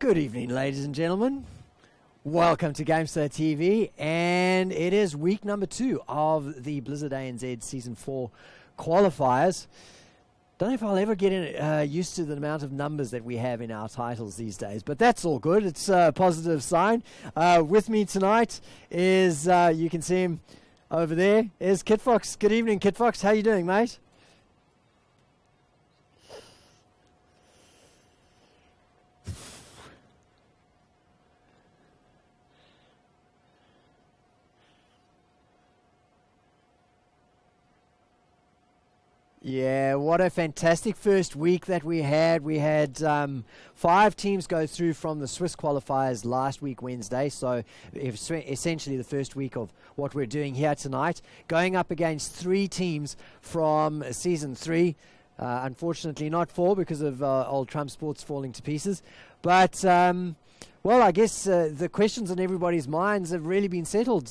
Good evening, ladies and gentlemen. Welcome to GameStar TV, and it is week number 2 of the Blizzard ANZ Season 4 qualifiers. Don't know if I'll ever get used to the amount of numbers that we have in our titles these days, but that's all good. It's a positive sign. With me tonight is, you can see him over there, is Kit Fox. Good evening, Kit Fox. How you doing, mate? Yeah, what a fantastic first week that we had. We had 5 teams go through from the Swiss qualifiers last week, Wednesday. So essentially the first week of what we're doing here tonight. Going up against 3 teams from Season 3. Unfortunately not 4 because of old Trump Sports falling to pieces. But, well, I guess the questions on everybody's minds have really been settled,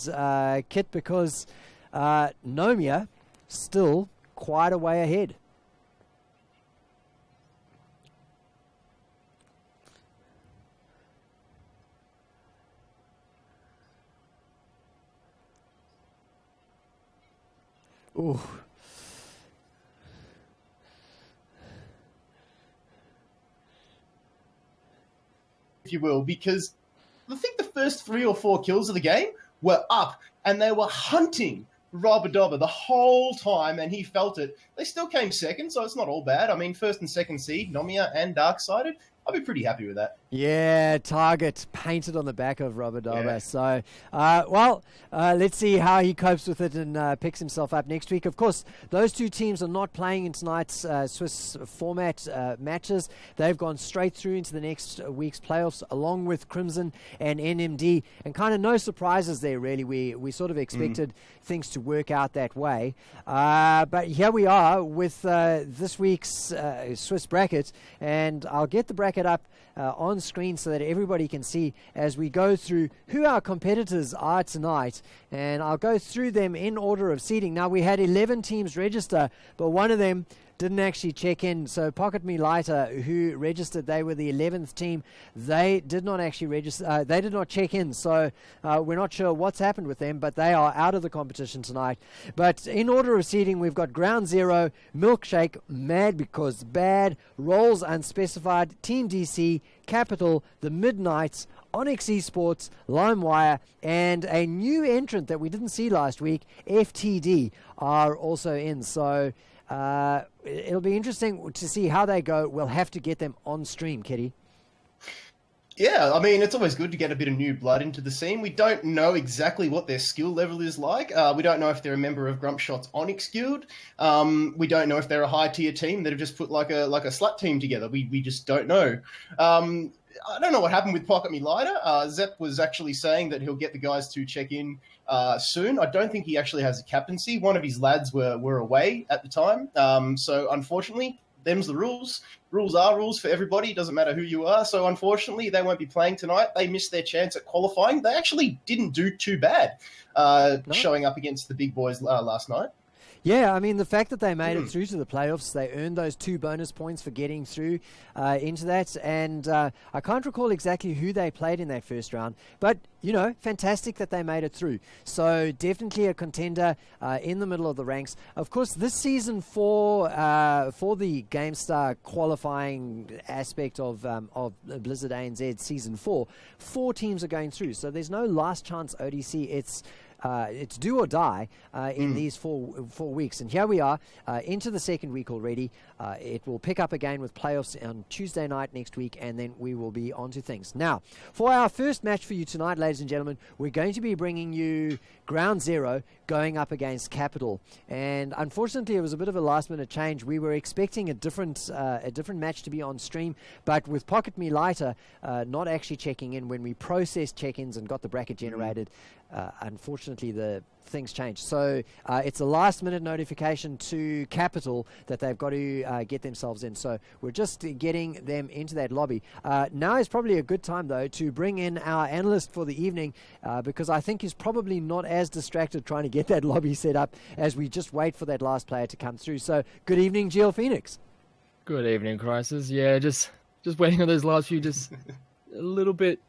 Kit, because Nomia still quite a way ahead. Ooh. If you will, because I think the first 3 or 4 kills of the game were up and they were hunting Robadobba the whole time, and he felt it. They still came second, so it's not all bad. I mean, first and second seed, Nomia and Darksided, I'll be pretty happy with that. Yeah, target painted on the back of Robadobba. Yeah. So, well, let's see how he copes with it and picks himself up next week. Of course, those 2 teams are not playing in tonight's Swiss format matches. They've gone straight through into the next week's playoffs, along with Crimson and NMD. And kind of no surprises there, really. We sort of expected things to work out that way. But here we are with this week's Swiss bracket. And I'll get the bracket up on screen so that everybody can see as we go through who our competitors are tonight, and I'll go through them in order of seeding. Now, we had 11 teams register, but one of them didn't actually check in. So Pocket Me Lighter, who registered, they were the 11th team. They did not actually register. They did not check in. So we're not sure what's happened with them, but they are out of the competition tonight. But in order of seeding, we've got Ground Zero, Milkshake, Mad Because Bad, Rolls Unspecified, Team DC, Capital, The Midnights, Onyx Esports, LimeWire, and a new entrant that we didn't see last week, FTD, are also in. So it'll be interesting to see how they go. We'll have to get them on stream, Kitty. Yeah, I mean, it's always good to get a bit of new blood into the scene. We don't know exactly what their skill level is like. We don't know if they're a member of Grumpshot's Onyx Guild. We don't know if they're a high-tier team that have just put like a slut team together. We just don't know. I don't know what happened with Pocket Me Lighter. Zep was actually saying that he'll get the guys to check in soon. I don't think he actually has a captaincy. One of his lads were away at the time. So unfortunately, them's the rules. Rules are rules for everybody. It doesn't matter who you are. So unfortunately, they won't be playing tonight. They missed their chance at qualifying. They actually didn't do too bad showing up against the big boys last night. Yeah, I mean, the fact that they made it through to the playoffs, they earned those 2 bonus points for getting through into that. And I can't recall exactly who they played in that first round. But, you know, fantastic that they made it through. So definitely a contender in the middle of the ranks. Of course, this season for the GameStar qualifying aspect of Blizzard ANZ Season 4, 4 teams are going through. So there's no last chance ODC. It's do or die in these four weeks. And here we are into the second week already. It will pick up again with playoffs on Tuesday night next week, and then we will be on to things. Now, for our first match for you tonight, ladies and gentlemen, we're going to be bringing you Ground Zero going up against Capital. And unfortunately, it was a bit of a last-minute change. We were expecting a different match to be on stream, but with Pocket Me Lighter not actually checking in when we processed check-ins and got the bracket generated, unfortunately, the things changed. So it's a last-minute notification to Capital that they've got to get themselves in. So we're just getting them into that lobby. Now is probably a good time, though, to bring in our analyst for the evening because I think he's probably not as distracted trying to get that lobby set up as we just wait for that last player to come through. So good evening, GL Phoenix. Good evening, Crisis. Yeah, just waiting on those last few a little bit,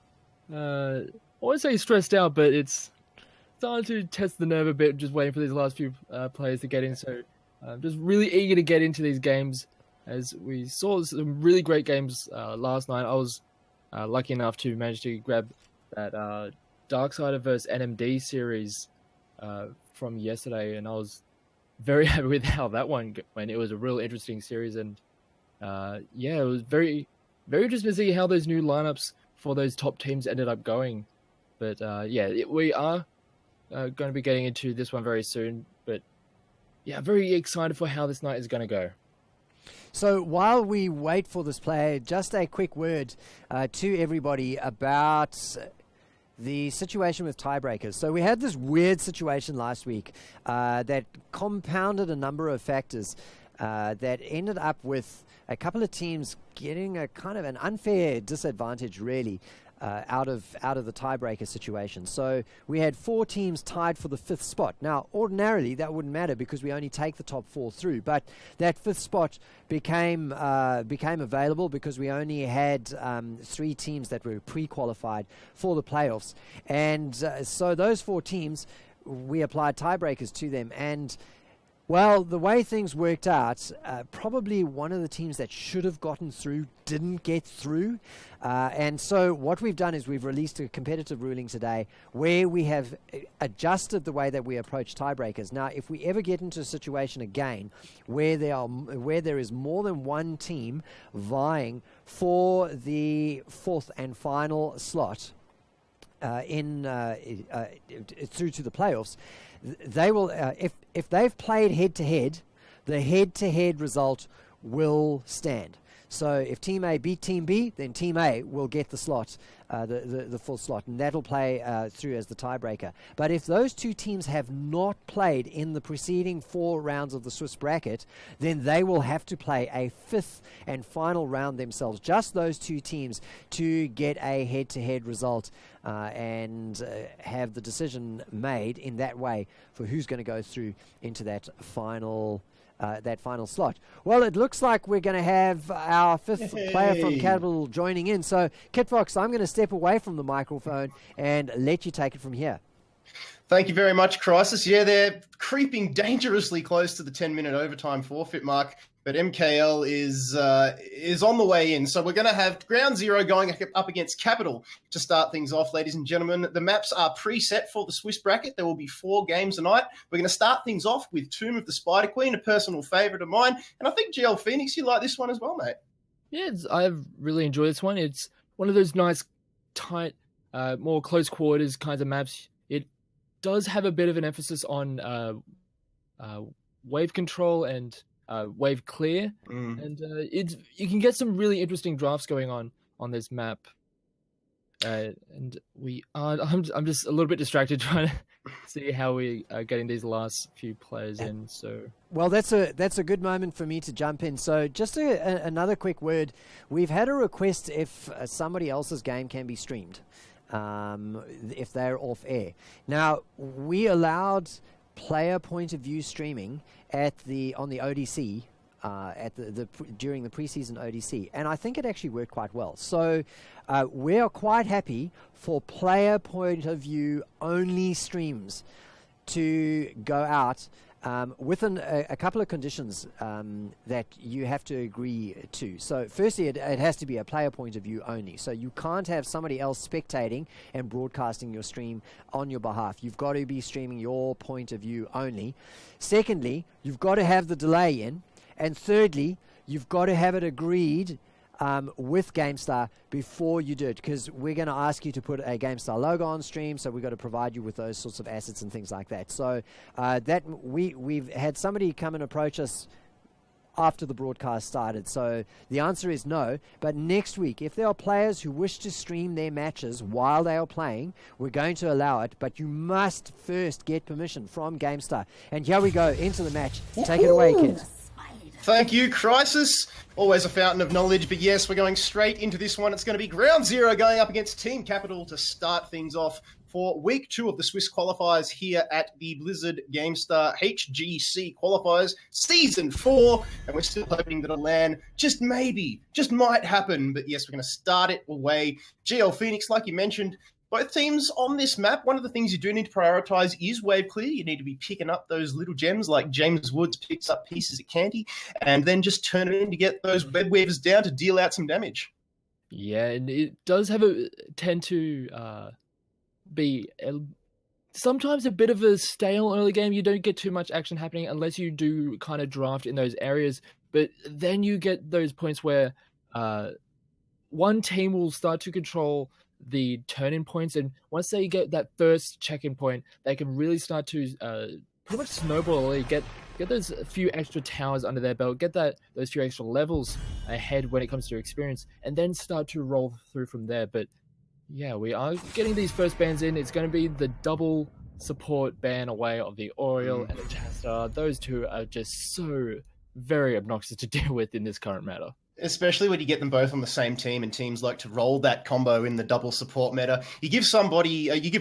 I won't say stressed out, but it's starting to test the nerve a bit, just waiting for these last few players to get in. So I'm just really eager to get into these games, as we saw some really great games last night. I was lucky enough to manage to grab that Darksider versus NMD series from yesterday, and I was very happy with how that one went. It was a real interesting series, and it was very, very interesting to see how those new lineups for those top teams ended up going. But we are going to be getting into this one very soon. But yeah, very excited for how this night is going to go. So while we wait for this player, just a quick word to everybody about the situation with tiebreakers. So we had this weird situation last week that compounded a number of factors that ended up with a couple of teams getting a kind of an unfair disadvantage, really, out of the tiebreaker situation. So we had 4 teams tied for the 5th spot. Now, ordinarily, that wouldn't matter because we only take the top 4 through. But that 5th spot became available because we only had 3 teams that were pre-qualified for the playoffs. And so those 4 teams, we applied tiebreakers to them. And well, the way things worked out, probably one of the teams that should have gotten through didn't get through. And so what we've done is we've released a competitive ruling today where we have adjusted the way that we approach tiebreakers. Now, if we ever get into a situation again where there is more than one team vying for the 4th and final slot through to the playoffs, they will, if they've played head-to-head, the head-to-head result will stand. So if Team A beat Team B, then Team A will get the slot, the full slot, and that'll play through as the tiebreaker. But if those 2 teams have not played in the preceding 4 rounds of the Swiss bracket, then they will have to play a 5th and final round themselves, just those 2 teams, to get a head-to-head result and have the decision made in that way for who's going to go through into that final slot. Well, it looks like we're going to have our 5th player from Capital joining in. So, Kitfox, I'm going to step away from the microphone and let you take it from here. Thank you very much, Crisis. Yeah, they're creeping dangerously close to the 10-minute overtime forfeit mark, but MKL is on the way in. So we're going to have ground zero going up against Capital to start things off, ladies and gentlemen. The maps are preset for the Swiss bracket. There will be 4 games tonight. We're going to start things off with Tomb of the Spider Queen, a personal favourite of mine. And I think GL Phoenix, you like this one as well, mate. Yeah, I've really enjoyed this one. It's one of those nice, tight, more close quarters kinds of maps. It does have a bit of an emphasis on wave control and wave clear, and you can get some really interesting drafts going on this map. And I'm just a little bit distracted trying to see how we are getting these last few players in. So well, that's a good moment for me to jump in. So just another quick word. We've had a request if somebody else's game can be streamed, if they're off air. Now, we allowed player point of view streaming on the ODC during the preseason ODC, and I think it actually worked quite well. So we are quite happy for player point of view only streams to go out with a couple of conditions that you have to agree to. So firstly, it has to be a player point of view only. So you can't have somebody else spectating and broadcasting your stream on your behalf. You've got to be streaming your point of view only. Secondly, you've got to have the delay in. And thirdly, you've got to have it agreed with GameStar before you do it, because we're going to ask you to put a GameStar logo on stream, so we've got to provide you with those sorts of assets and things like that. So that we've had somebody come and approach us after the broadcast started. So the answer is no. But next week, if there are players who wish to stream their matches while they are playing, we're going to allow it. But you must first get permission from GameStar. And here we go into the match. Take it away, kids. Thank you, Crisis. Always a fountain of knowledge, but yes, we're going straight into this one. It's going to be ground zero going up against Team Capital to start things off for week 2 of the Swiss qualifiers here at the Blizzard GameStar HGC qualifiers, season 4, and we're still hoping that a LAN just might happen. But yes, we're going to start it away. GL Phoenix, like you mentioned, both teams on this map, one of the things you do need to prioritize is wave clear. You need to be picking up those little gems like James Woods picks up pieces of candy, and then just turn it in to get those web weavers down to deal out some damage. Yeah, and it does tend to be sometimes a bit of a stale early game. You don't get too much action happening unless you do kind of draft in those areas. But then you get those points where one team will start to control the turn-in points, and once they get that first check-in point, they can really start to pretty much snowball, get those few extra towers under their belt, get those few extra levels ahead when it comes to experience, and then start to roll through from there. But yeah, we are getting these first bans in. It's going to be the double support ban away of the Oriole and the Chastar. Those two are just so very obnoxious to deal with in this current meta. Especially when you get them both on the same team, and teams like to roll that combo in the double support meta. You give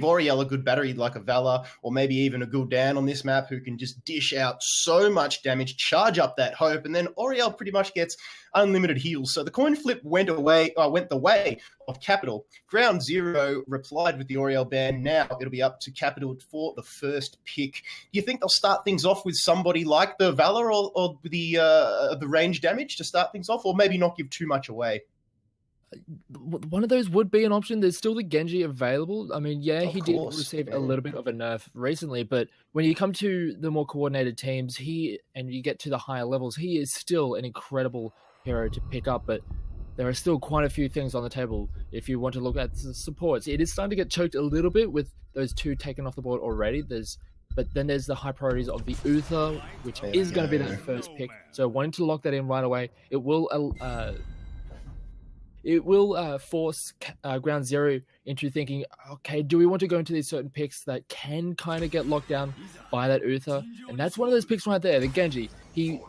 Oriel a good battery like a Valor, or maybe even a Gul'dan on this map, who can just dish out so much damage, charge up that Hope, and then Oriel pretty much gets unlimited heals. So the coin flip went the way of Capital. Ground Zero replied with the Oriel ban. Now it'll be up to Capital for the first pick. Do you think they'll start things off with somebody like the Valor or the range damage to start things off, or maybe not give too much away? One of those would be an option. There's still the Genji available. I mean, yeah, he did receive a little bit of a nerf recently, but when you come to the more coordinated teams, and you get to the higher levels, he is still an incredible hero to pick up. But there are still quite a few things on the table if you want to look at the supports. It is starting to get choked a little bit with those two taken off the board already. But then there's the high priorities of the Uther, which is going to be that first pick. So wanting to lock that in right away, it will force Ground Zero into thinking, okay, do we want to go into these certain picks that can kind of get locked down by that Uther? And that's one of those picks right there, the Genji. He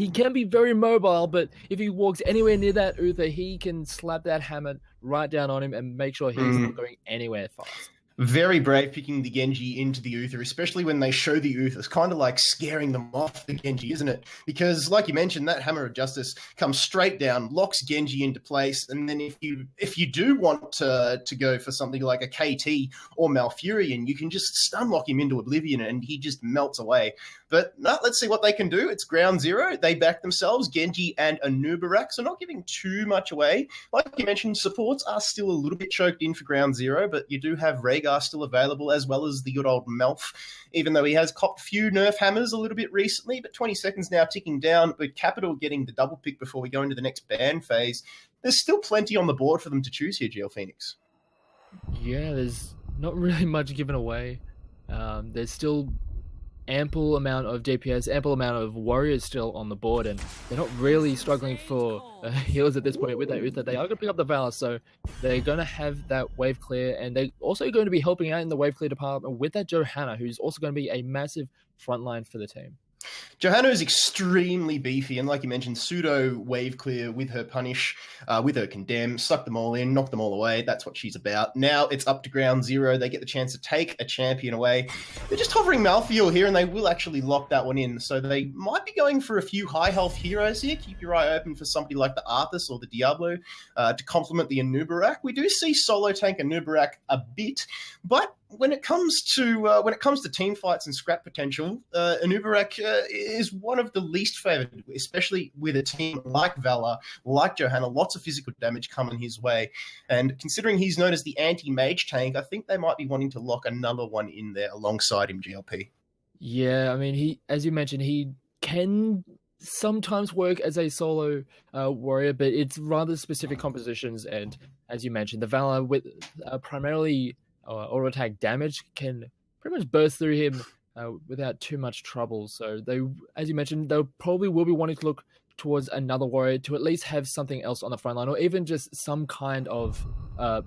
can be very mobile, but if he walks anywhere near that Uther, he can slap that hammer right down on him and make sure he's not going anywhere fast. Very brave picking the Genji into the Uther, especially when they show the Uther. It's kind of like scaring them off the Genji, isn't it? Because, like you mentioned, that Hammer of Justice comes straight down, locks Genji into place, and then if you do want to go for something like a KT or Malfurion, you can just stun lock him into oblivion and he just melts away. But no, let's see what they can do. It's Ground Zero. They back themselves, Genji and Anubarak, so not giving too much away. Like you mentioned, supports are still a little bit choked in for Ground Zero, but you do have Rhaegar still available, as well as the good old Melf, even though he has copped a few nerf hammers a little bit recently. But 20 seconds now ticking down, with Capital getting the double pick before we go into the next ban phase. There's still plenty on the board for them to choose here, GL Phoenix. Yeah, there's not really much given away. There's still ample amount of DPS, ample amount of warriors still on the board, and they're not really struggling for healers at this point with that Uther. They are going to pick up the Valor, so they're going to have that wave clear, and they're also going to be helping out in the wave clear department with that Johanna, who's also going to be a massive frontline for the team. Johanna is extremely beefy, and like you mentioned, pseudo wave clear with her punish, with her condemn, suck them all in, knock them all away. That's what she's about. Now it's up to Ground Zero. They get the chance to take a champion away. They're just hovering Malthael here, and they will actually lock that one in. So they might be going for a few high health heroes here. Keep your eye open for somebody like the Arthas or the Diablo to complement the Anubarak. We do see solo tank Anubarak a bit, but when it comes to team fights and scrap potential, Anubarak is one of the least favored, especially with a team like Valor, like Johanna. Lots of physical damage coming his way, and considering he's known as the anti-mage tank, I think they might be wanting to lock another one in there alongside him. GLP. Yeah, I mean, he, as you mentioned, he can sometimes work as a solo warrior, but it's rather specific compositions, and as you mentioned, the Valor with primarily auto attack damage can pretty much burst through him without too much trouble. So they, as you mentioned, they probably will be wanting to look towards another warrior to at least have something else on the front line, or even just some kind of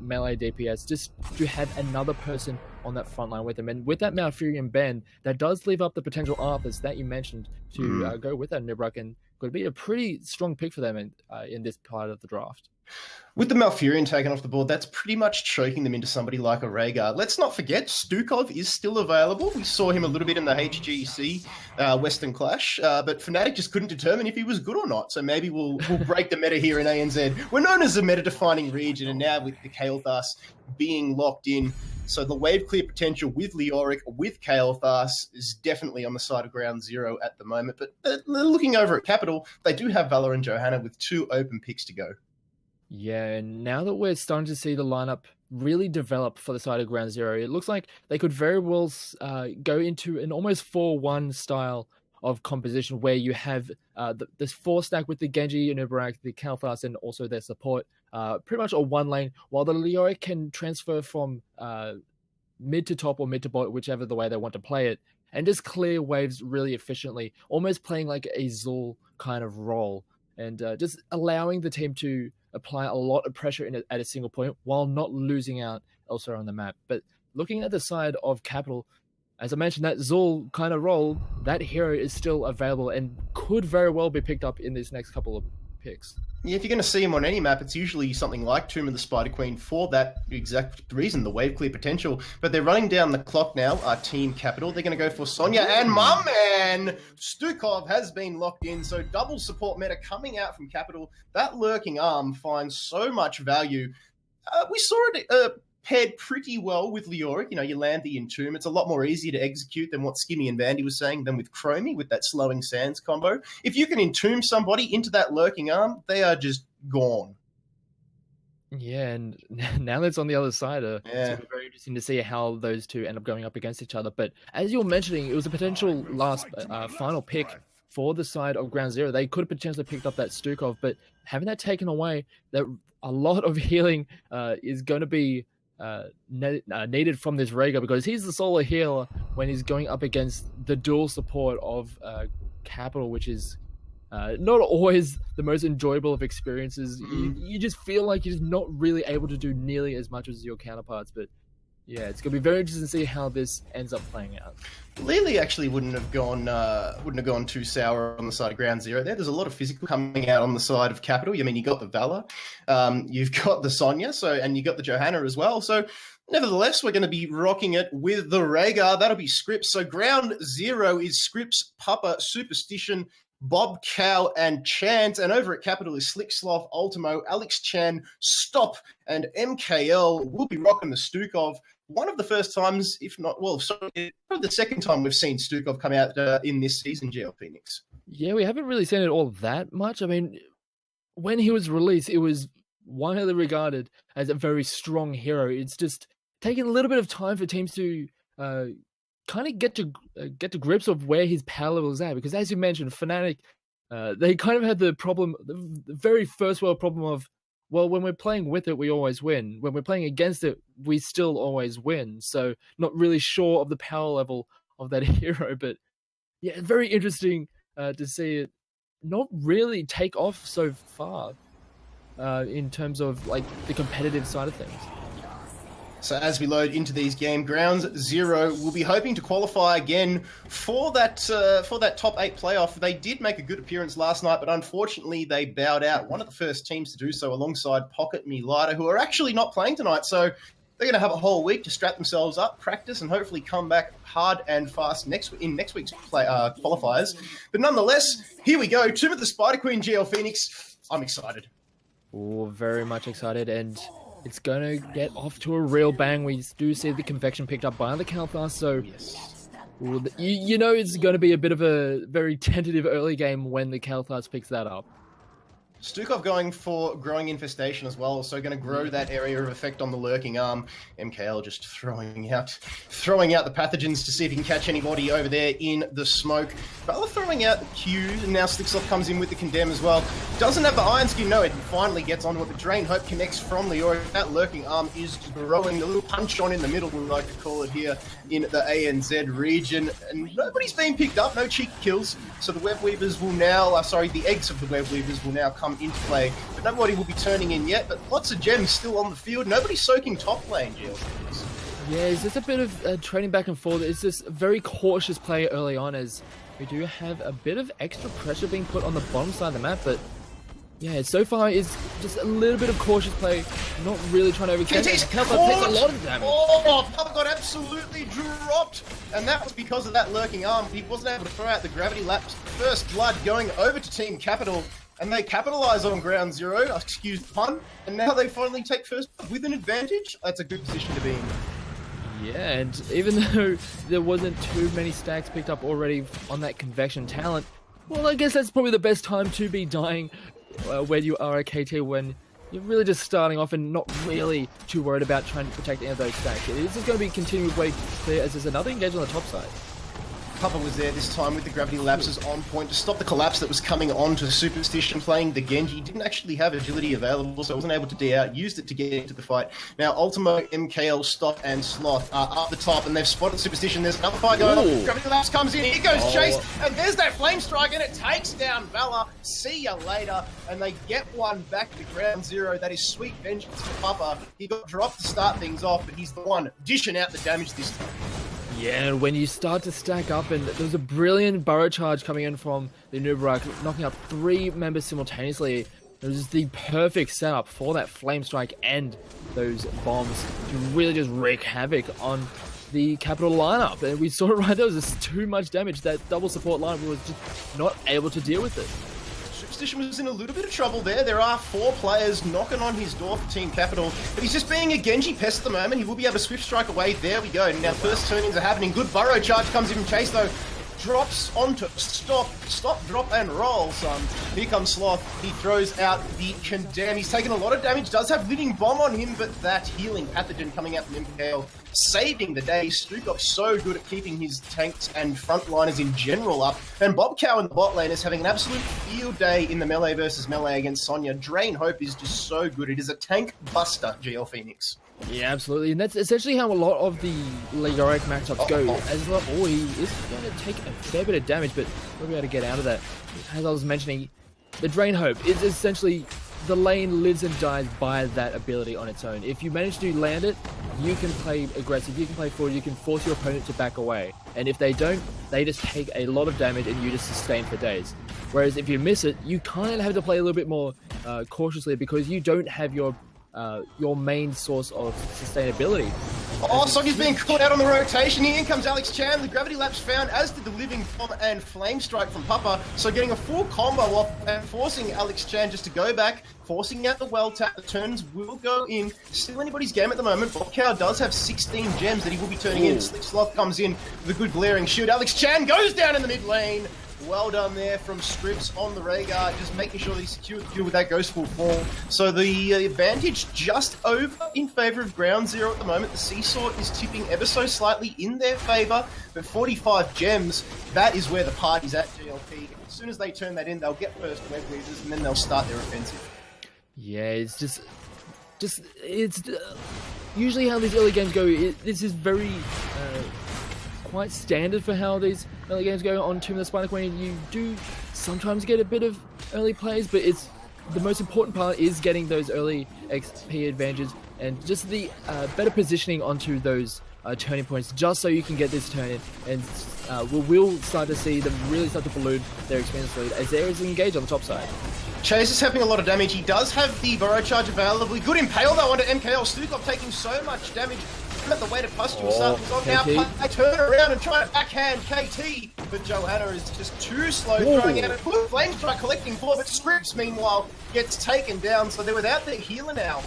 melee DPS, just to have another person on that front line with them. And with that Malfurion ban, that does leave up the potential Arthas that you mentioned to go with that Nibrak, and could be a pretty strong pick for them in this part of the draft. With the Malfurion taken off the board, that's pretty much choking them into somebody like a Rhaegar. Let's not forget, Stukov is still available. We saw him a little bit in the HGC Western Clash, but Fnatic just couldn't determine if he was good or not. So maybe we'll break the meta here in ANZ. We're known as a meta-defining region, and now with the Kael'thas being locked in, so the wave clear potential with Leoric, with Kael'thas, is definitely on the side of ground zero at the moment. But looking over at Capital, they do have Valor and Johanna with 2 open picks to go. Yeah, and now that we're starting to see the lineup really develop for the side of ground zero, it looks like they could very well go into an almost 4-1 style of composition where you have this 4-stack with the Genji and Uberak, the Kael'thas, and also their support, pretty much a 1 lane, while the Leoric can transfer from mid to top or mid to bot, whichever the way they want to play it, and just clear waves really efficiently, almost playing like a Zul kind of role, and just allowing the team to apply a lot of pressure at a single point while not losing out elsewhere on the map. But looking at the side of Capital, as I mentioned, that Zul kind of role, that hero is still available and could very well be picked up in these next couple of picks. Yeah, if you're going to see him on any map, it's usually something like Tomb of the Spider Queen for that exact reason, the wave clear potential. But they're running down the clock now, Team Capital. They're going to go for Sonya, and my man, Stukov has been locked in. So double support meta coming out from Capital. That lurking arm finds so much value. We saw it paired pretty well with Leoric. You know, you land the Entomb. It's a lot more easy to execute than what Skimmy and Vandy was saying than with Chromie with that slowing sands combo. If you can Entomb somebody into that lurking arm, they are just gone. Yeah, and now that's on the other side. It's going to be very interesting to see how those two end up going up against each other. But as you were mentioning, it was a potential final pick for the side of ground zero. They could have potentially picked up that Stukov, but having that taken away, that a lot of healing is going to be needed from this Rhaegar, because he's the solo healer when he's going up against the dual support of Capital, which is not always the most enjoyable of experiences. You just feel like you're just not really able to do nearly as much as your counterparts. But yeah, it's going to be very interesting to see how this ends up playing out. Lily actually wouldn't have gone too sour on the side of ground zero there. There's a lot of physical coming out on the side of Capital. I mean, you got the Valor, you've got the Sonya, and you got the Johanna as well. So nevertheless, we're going to be rocking it with the Rhaegar. That'll be Scrpz. So ground zero is Scrpz, Papa, Superstition, Bob, Cow, and Chant. And over at Capital is Slick Sloth, Ultimo, Alex Chan, Stop, and MKL. We'll be rocking the Stukov. One of the first times, if not, probably the second time we've seen Stukov come out in this season, GL Phoenix. Yeah, we haven't really seen it all that much. I mean, when he was released, it was widely regarded as a very strong hero. It's just taken a little bit of time for teams to kind of get to grips of where his power level is at. Because as you mentioned, Fnatic, they kind of had the very first world problem of, well, when we're playing with it, we always win. When we're playing against it, we still always win. So not really sure of the power level of that hero. But yeah, very interesting to see it not really take off so far in terms of like the competitive side of things. So as we load into these game grounds, Zero will be hoping to qualify again for that top 8 playoff. They did make a good appearance last night, but unfortunately they bowed out. One of the first teams to do so alongside Pocket Milita, who are actually not playing tonight. So they're going to have a whole week to strap themselves up, practice, and hopefully come back hard and fast in next week's qualifiers. But nonetheless, here we go. Tomb of the Spider Queen, GL Phoenix. I'm excited. Oh, very much excited, and it's going to get off to a real bang. We do see the convection picked up by the Kael'thas, so yes. You know it's going to be a bit of a very tentative early game when the Kael'thas picks that up. Stukov going for Growing Infestation as well, so going to grow that area of effect on the lurking arm. MKL just throwing out the pathogens to see if he can catch anybody over there in the smoke. Valor throwing out the Qs, and now Slicksoft comes in with the Condemn as well. Doesn't have the Iron Skin, no, it finally gets onto it. The Drain Hope connects from Leoric. That lurking arm is growing. The little punch on in the middle, we like to call it here in the ANZ region. And nobody's been picked up, no cheeky kills. So the Web Weavers will now, the eggs of the Web Weavers will now come into play, but nobody will be turning in yet. But lots of gems still on the field. Nobody's soaking top lane, GL. Yeah, it's just a bit of trading back and forth. It's just a very cautious play early on, as we do have a bit of extra pressure being put on the bottom side of the map, but yeah, so far it's just a little bit of cautious play, not really trying to overextend. KT's Papa caught! takes a lot of damage. Oh, Papa got absolutely dropped! And that was because of that lurking arm. He wasn't able to throw out the gravity lapse. First blood going over to Team Capital, and they capitalise on ground zero, excuse the pun, and now they finally take first with an advantage. That's a good position to be in. Yeah, and even though there wasn't too many stacks picked up already on that convection talent, well, I guess that's probably the best time to be dying when you are a KT, when you're really just starting off and not really too worried about trying to protect any of those stacks. This is going to be continued way clear as there's another engage on the top side. Papa was there this time with the gravity lapses on point to stop the collapse that was coming on to Superstition playing the Genji. Didn't actually have agility available, so wasn't able to D out. Used it to get into the fight. Now Ultimo, MKL, Stock, and Sloth are up the top, and they've spotted Superstition. There's another fight going on. Gravity lapse comes in. Here goes Chase, and there's that flame strike, and it takes down Valor. See ya later, and they get one back to ground zero. That is sweet vengeance for Papa. He got dropped to start things off, but he's the one dishing out the damage this time. Yeah, and when you start to stack up, and there's a brilliant burrow charge coming in from the Nubarak, knocking up 3 members simultaneously. It was just the perfect setup for that flame strike and those bombs to really just wreak havoc on the Capital lineup. And we saw it right there, was just too much damage. That double support line was just not able to deal with it. Superstition was in a little bit of trouble there. There are 4 players knocking on his door for Team Capital, but he's just being a Genji pest at the moment. He will be able to swift strike away. There we go. Now first turn-ins are happening. Good burrow charge comes in from Chase though. Drops onto stop, drop, and roll, son. Here comes Sloth. He throws out the condemn. He's taken a lot of damage. Does have living bomb on him, but that healing pathogen coming out from MKL saving the day. Scrpz so good at keeping his tanks and frontliners in general up. And Bob Cow in the bot lane is having an absolute field day in the melee versus melee against Sonya. Drain Hope is just so good. It is a tank buster, GL Phoenix. Yeah, absolutely, and that's essentially how a lot of the League matchups go. As well, he is going to take a fair bit of damage, but we'll be able to get out of that. As I was mentioning, the Drain Hope is essentially the lane lives and dies by that ability on its own. If you manage to land it, you can play aggressive, you can play forward, you can force your opponent to back away. And if they don't, they just take a lot of damage and you just sustain for days. Whereas if you miss it, you kind of have to play a little bit more cautiously because you don't have your main source of sustainability. Oh, Sonya's being caught out on the rotation. Here in comes Alex Chan. The gravity lapse found, as did the living bomb and flame strike from Papa. So getting a full combo off and forcing Alex Chan just to go back, forcing out the well tap. The turns will go in. Still anybody's game at the moment. Bob Cow does have 16 gems that he will be turning in. Slick Sloth comes in with a good glaring shield. Alex Chan goes down in the mid lane. Well done there from Scrpz on the Rhaegar, just making sure that he secured the kill with that Ghostful Form. So the advantage just over in favour of ground zero at the moment. The seesaw is tipping ever so slightly in their favour, but 45 gems, that is where the party's at, GLP. As soon as they turn that in, they'll get first web weavers and then they'll start their offensive. Yeah, it's just it's usually how these early games go. This is very quite standard for how these early games go on Tomb of the Spider Queen. You do sometimes get a bit of early plays, but it's the most important part is getting those early XP advantages and just the better positioning onto those turning points, just so you can get this turn in, and we'll start to see them really start to balloon their experience lead as there is an engage on the top side. Chase is having a lot of damage. He does have the burrow charge available. Good impale though onto MKL. Stukov taking so much damage. At the weighted pustule starts on now. They turn around and try to backhand KT, but Johanna is just too slow, throwing out a good flame strike, collecting 4, but Scrpz meanwhile gets taken down, so they're without their healer now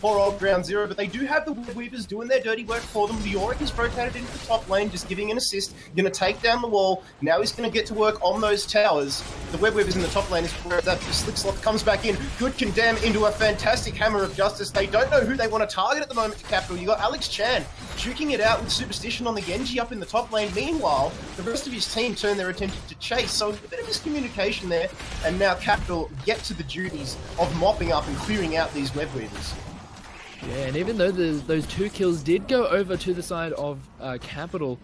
for old ground zero, but they do have the Web Weavers doing their dirty work for them. The Yorick is rotated into the top lane, just giving an assist, going to take down the wall. Now he's going to get to work on those towers. The Web Weavers in the top lane is where that Slick Sloth comes back in. Good condemn into a fantastic Hammer of Justice. They don't know who they want to target at the moment to Capital. You got Alex Chan juking it out with Superstition on the Genji up in the top lane. Meanwhile, the rest of his team turn their attention to Chase, so a bit of miscommunication there, and now Capital get to the duties of mopping up and clearing out these Web Weavers. Yeah, and even though those 2 kills did go over to the side of Capital,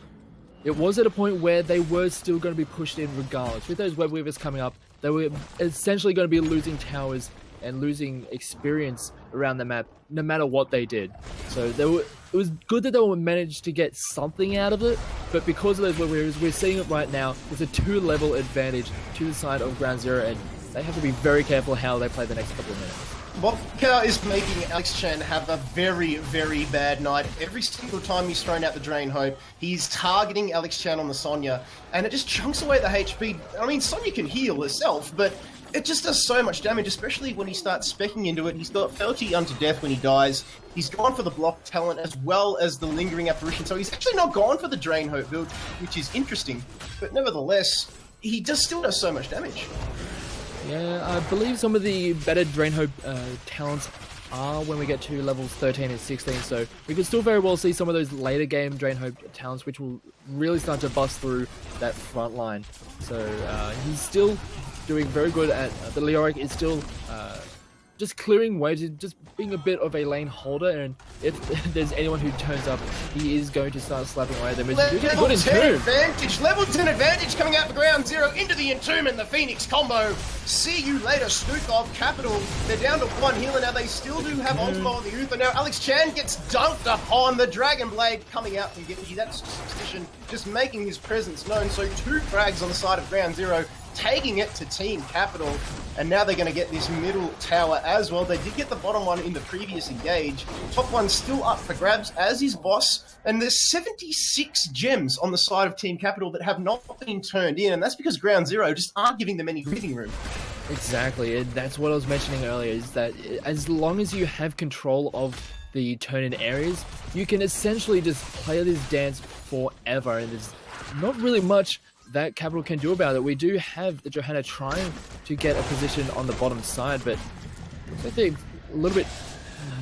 it was at a point where they were still going to be pushed in regardless. With those Web Weavers coming up, they were essentially going to be losing towers and losing experience around the map, no matter what they did. So it was good that they were managed to get something out of it, but because of those we're seeing it right now, it's a 2-level advantage to the side of Ground Zero, and they have to be very careful how they play the next couple of minutes. Vodka is making Alex Chen have a very, very bad night. Every single time he's thrown out the Drain Hope, he's targeting Alex Chen on the Sonya, and it just chunks away the HP. I mean, Sonya can heal herself, but it just does so much damage, especially when he starts specking into it. He's got 30 unto death when he dies. He's gone for the block talent as well as the lingering apparition, so he's actually not gone for the Drain Hope build, which is interesting. But nevertheless, he still does so much damage. Yeah, I believe some of the better Drain Hope talents are when we get to levels 13 and 16, so we could still very well see some of those later game Drain Hope talents which will really start to bust through that front line. So he's still doing very good at the Leoric is still just clearing way, just being a bit of a lane holder, and if there's anyone who turns up, he is going to start slapping away at them. Level 10 advantage, level 10 advantage coming out for Ground Zero into the Entomb and the Phoenix combo. See you later, Stukov Capital. They're down to 1 healer now. They still do have Ultimo on the Uther. Now Alex Chan gets dunked upon the Dragon Blade coming out from Genji. That's suspicion, just making his presence known. So 2 frags on the side of Ground Zero, taking it to Team Capital, and now they're going to get this middle tower as well. They did get the bottom one in the previous engage. Top one's still up for grabs, as is Boss, and there's 76 gems on the side of Team Capital that have not been turned in, and that's because Ground Zero just aren't giving them any breathing room. Exactly, and that's what I was mentioning earlier, is that as long as you have control of the turn-in areas, you can essentially just play this dance forever, and there's not really much that Capital can do about it. We do have the Johanna trying to get a position on the bottom side, but I think a little bit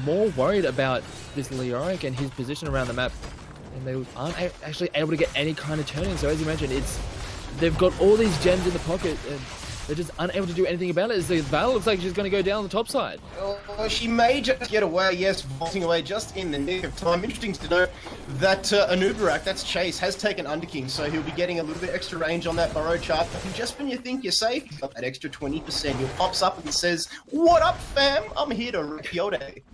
more worried about this Leoric and his position around the map, and they aren't actually able to get any kind of turning. So as you mentioned, they've got all these gems in the pocket, and they're just unable to do anything about it. As the Val looks like she's going to go down the top side. Oh, she may just get away, yes, vaulting away just in the nick of time. Interesting to note that Anubarak, that's Chase, has taken Underking, so he'll be getting a little bit extra range on that burrow chart. And just when you think you're safe, he's got that extra 20%. He pops up and says, "What up, fam? I'm here to rip your day."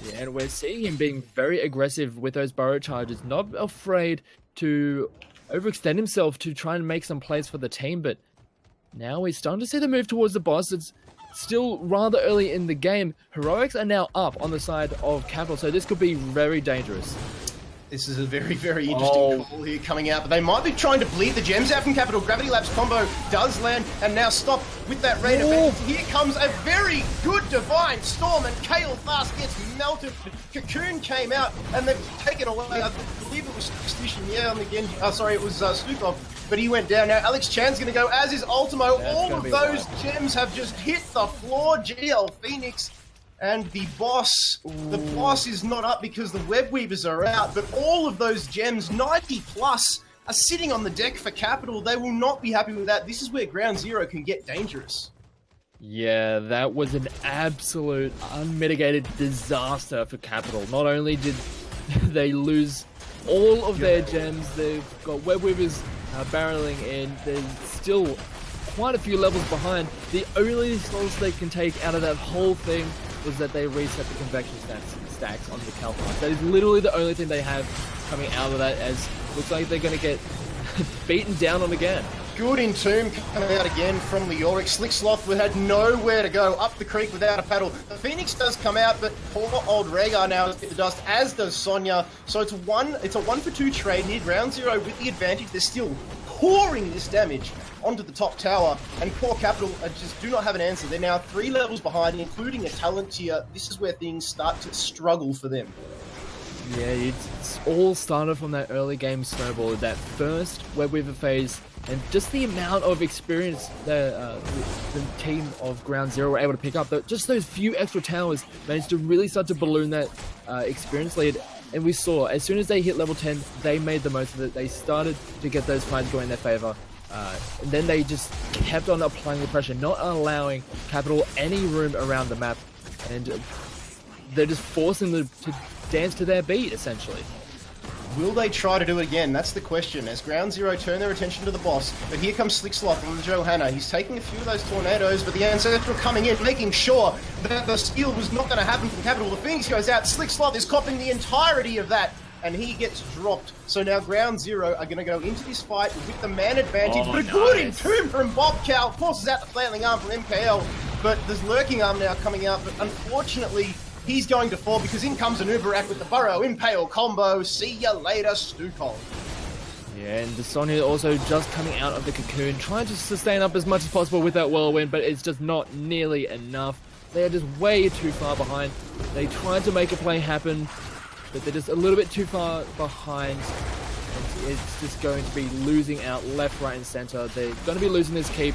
Yeah, and we're seeing him being very aggressive with those burrow charges, not afraid to overextend himself to try and make some plays for the team, but now we're starting to see the move towards the boss. It's still rather early in the game. Heroics are now up on the side of Capital, so this could be very dangerous. This is a very, very interesting call here coming out, but they might be trying to bleed the gems out from Capital. Gravity Labs combo does land, and now stop with that rain event. Here comes a very good Divine Storm, and Kale Fast gets melted. Cocoon came out, and they've taken away, I believe it was Superstition, yeah, on the Genji. Sorry, it was Stukov, but he went down. Now Alex Chan's going to go, as is Ultimo. All of those gems have just hit the floor. GL Phoenix. And the boss is not up because the web weavers are out, but all of those gems, 90 plus, are sitting on the deck for Capital. They will not be happy with that. This is where Ground Zero can get dangerous. Yeah, that was an absolute unmitigated disaster for Capital. Not only did they lose all of their gems, they've got web weavers barreling in. There's still quite a few levels behind. The only solace they can take out of that whole thing was that they reset the convection stacks on the Calpine. That is literally the only thing they have coming out of that, as looks like they're going to get beaten down on again. Good Entomb coming out again from Leoric. Slick Sloth had nowhere to go, up the creek without a paddle. The Phoenix does come out, but poor old Rhaegar now has hit the dust, as does Sonya. So it's a 1-for-2 trade here. Ground Zero with the advantage. They're still pouring this damage onto the top tower, and poor Capital just do not have an answer. They're now 3 levels behind, including a talent tier. This is where things start to struggle for them. Yeah, it's all started from that early game snowball, that first Web Weaver phase, and just the amount of experience that the team of Ground Zero were able to pick up. Just those few extra towers managed to really start to balloon that experience lead. And we saw, as soon as they hit level 10, they made the most of it. They started to get those fights going in their favor. And then they just kept on applying the pressure, not allowing Capital any room around the map. And they're just forcing them to dance to their beat, essentially. Will they try to do it again? That's the question. As Ground Zero turn their attention to the boss, but here comes Slicksloth on the Johanna. He's taking a few of those tornadoes, but the Ancestral coming in, making sure that the steal was not going to happen from Capital. The Phoenix goes out. Slicksloth is copping the entirety of that, and he gets dropped. So now Ground Zero are going to go into this fight with the man advantage, but a good entomb from Bobcal forces out the flailing arm from MKL, but there's Lurking Arm now coming out, but unfortunately, he's going to fall because in comes an Uberak with the Burrow Impale combo. See ya later, Stukov. Yeah, and the Sonya also just coming out of the cocoon, trying to sustain up as much as possible with that whirlwind, but it's just not nearly enough. They are just way too far behind. They tried to make a play happen, but they're just a little bit too far behind. It's just going to be losing out left, right, and center. They're going to be losing this keep,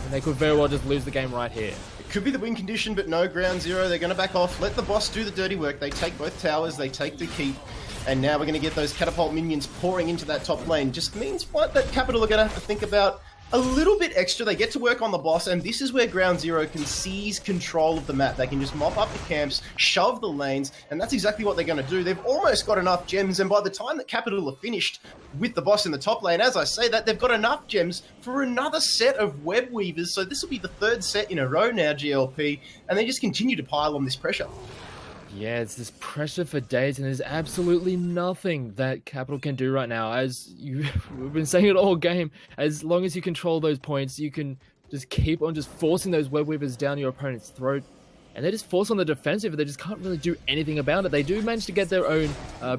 and they could very well just lose the game right here. Could be the win condition, but no, Ground Zero, they're going to back off. Let the boss do the dirty work. They take both towers, they take the keep, and now we're going to get those catapult minions pouring into that top lane. Just means what that Capital are going to have to think about a little bit extra. They get to work on the boss, and this is where Ground Zero can seize control of the map. They can just mop up the camps, shove the lanes, and that's exactly what they're going to do. They've almost got enough gems, and by the time that Capital are finished with the boss in the top lane, as I say that, they've got enough gems for another set of web weavers. So this will be the third set in a row now, GLP, and they just continue to pile on this pressure. Yeah, it's this pressure for days, and there's absolutely nothing that Capital can do right now. We've been saying it all game. As long as you control those points, you can just keep on just forcing those web weavers down your opponent's throat. And they just force on the defensive, but they just can't really do anything about it. They do manage to get their own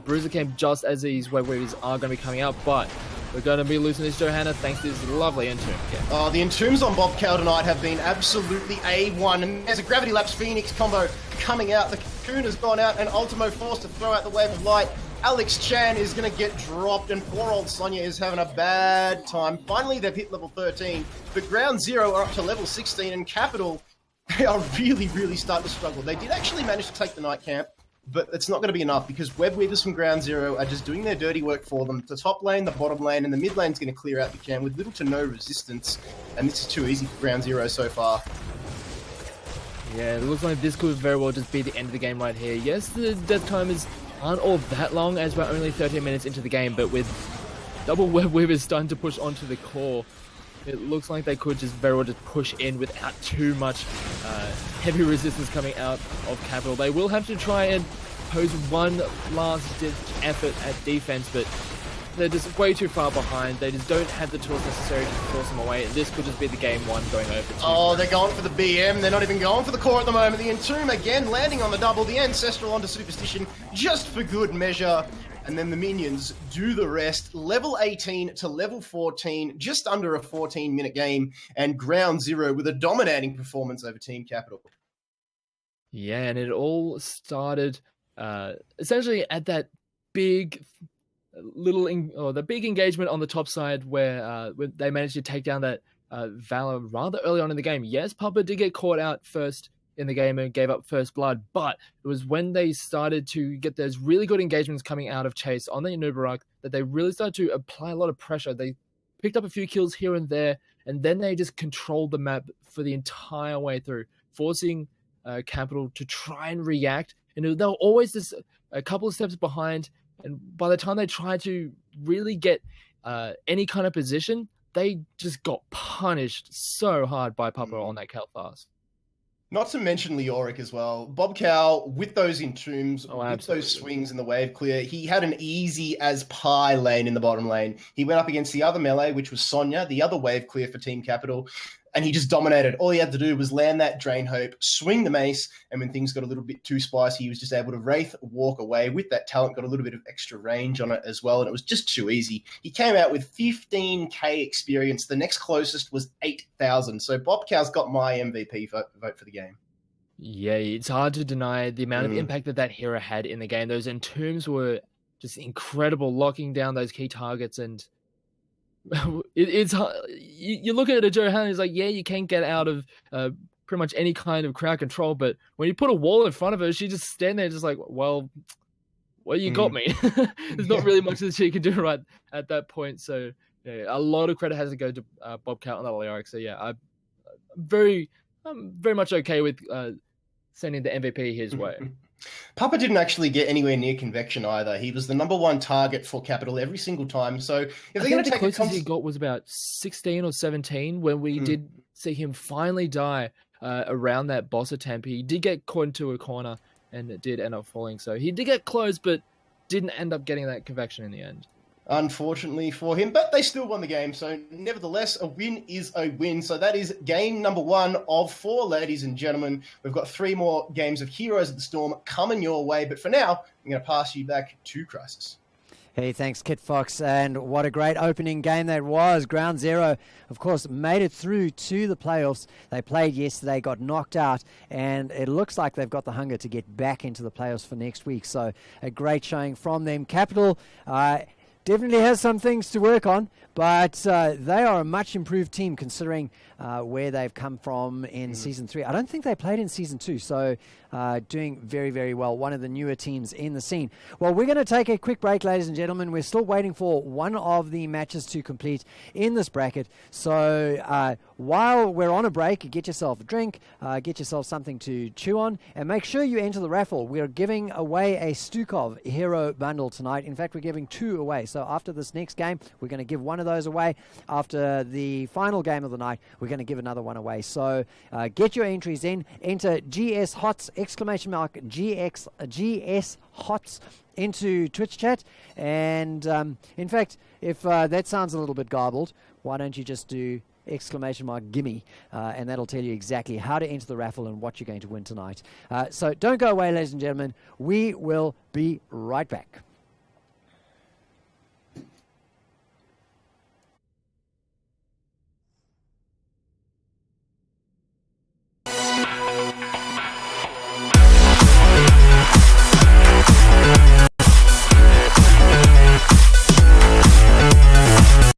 bruiser camp just as these web weavers are going to be coming out, but we're going to be losing this Johanna thanks to this lovely entomb. Oh, the entombs on Bobcal tonight have been absolutely A1, and there's a Gravity Lapse Phoenix combo coming out. The cocoon has gone out, and Ultimo forced to throw out the wave of light. Alex Chan is going to get dropped, and poor old Sonya is having a bad time. Finally, they've hit level 13, but Ground Zero are up to level 16, and Capital, they are really, really starting to struggle. They did actually manage to take the night camp, but it's not going to be enough because web weavers from Ground Zero are just doing their dirty work for them. The top lane, the bottom lane, and the mid lane's going to clear out the camp with little to no resistance, and this is too easy for Ground Zero so far. Yeah, it looks like this could very well just be the end of the game right here. Yes, the death timers aren't all that long as we're only 13 minutes into the game, but with double web weavers starting to push onto the core, it looks like they could just very well just push in without too much heavy resistance coming out of Capital. They will have to try and pose one last ditch effort at defense, but they're just way too far behind. They just don't have the tools necessary to force them away, and this could just be the game one going over to. Oh, they're going for the BM. They're not even going for the core at the moment. The Entomb again landing on the double. The Ancestral onto Superstition just for good measure. And then the minions do the rest. Level 18 to level 14, just under a 14-minute game, and Ground Zero with a dominating performance over Team Capital. Yeah, and it all started essentially at that big the big engagement on the top side where they managed to take down that Valor rather early on in the game. Yes, Papa did get caught out first in the game and gave up first blood, but it was when they started to get those really good engagements coming out of Chase on the Nubarak that they really started to apply a lot of pressure. They picked up a few kills here and there, and then they just controlled the map for the entire way through, forcing Capital to try and react. And they were always just a couple of steps behind, and by the time they tried to really get any kind of position, they just got punished so hard by Papa on that Cal fast. Not to mention Leoric as well. Bobcal, with those entombs, with those swings in the wave clear, he had an easy as pie lane in the bottom lane. He went up against the other melee, which was Sonya, the other wave clear for Team Capital, and he just dominated. All he had to do was land that Drain Hope, swing the mace, and when things got a little bit too spicy, he was just able to Wraith, walk away. With that talent, got a little bit of extra range on it as well, and it was just too easy. He came out with 15k experience. The next closest was 8,000. So Bobcal's got my MVP vote for the game. Yeah, it's hard to deny the amount of impact that hero had in the game. Those entombs were just incredible, locking down those key targets, and it's hard. You look at a Johanna, it's like, yeah, you can't get out of pretty much any kind of crowd control, but when you put a wall in front of her, she just stand there just like, well, you got me. There's not really much that she can do right at that point. So yeah, a lot of credit has to go to Bobcat on that Leoric. So yeah, I'm very much okay with sending the MVP his way. Papa didn't actually get anywhere near convection either. He was the number one target for Capital every single time. So if they're going to take the closest he got was about 16 or 17 when we did see him finally die around that boss attempt. He did get caught into a corner and it did end up falling. So he did get close, but didn't end up getting that convection in the end. Unfortunately for him, but they still won the game. So nevertheless, a win is a win. So that is game number 1 of 4, ladies and gentlemen. We've got 3 more games of Heroes of the Storm coming your way. But for now, I'm going to pass you back to Crisis. Hey, thanks, Kit Fox. And what a great opening game that was. Ground Zero, of course, made it through to the playoffs. They played yesterday, got knocked out, and it looks like they've got the hunger to get back into the playoffs for next week. So a great showing from them. Capital definitely has some things to work on, but they are a much improved team considering where they've come from in Season 3. I don't think they played in Season 2, so doing very, very well. One of the newer teams in the scene. Well, we're going to take a quick break, ladies and gentlemen. We're still waiting for one of the matches to complete in this bracket. So while we're on a break, get yourself a drink, get yourself something to chew on, and make sure you enter the raffle. We're giving away a Stukov Hero Bundle tonight. In fact, we're giving 2 away. So after this next game, we're going to give one of those away. After the final game of the night, we're going to give another one away. So get your entries in. Enter GS Hots, GS Hots into Twitch chat. And in fact, if that sounds a little bit garbled, why don't you just do !gimme, and that'll tell you exactly how to enter the raffle and what you're going to win tonight. So don't go away, ladies and gentlemen. We will be right back.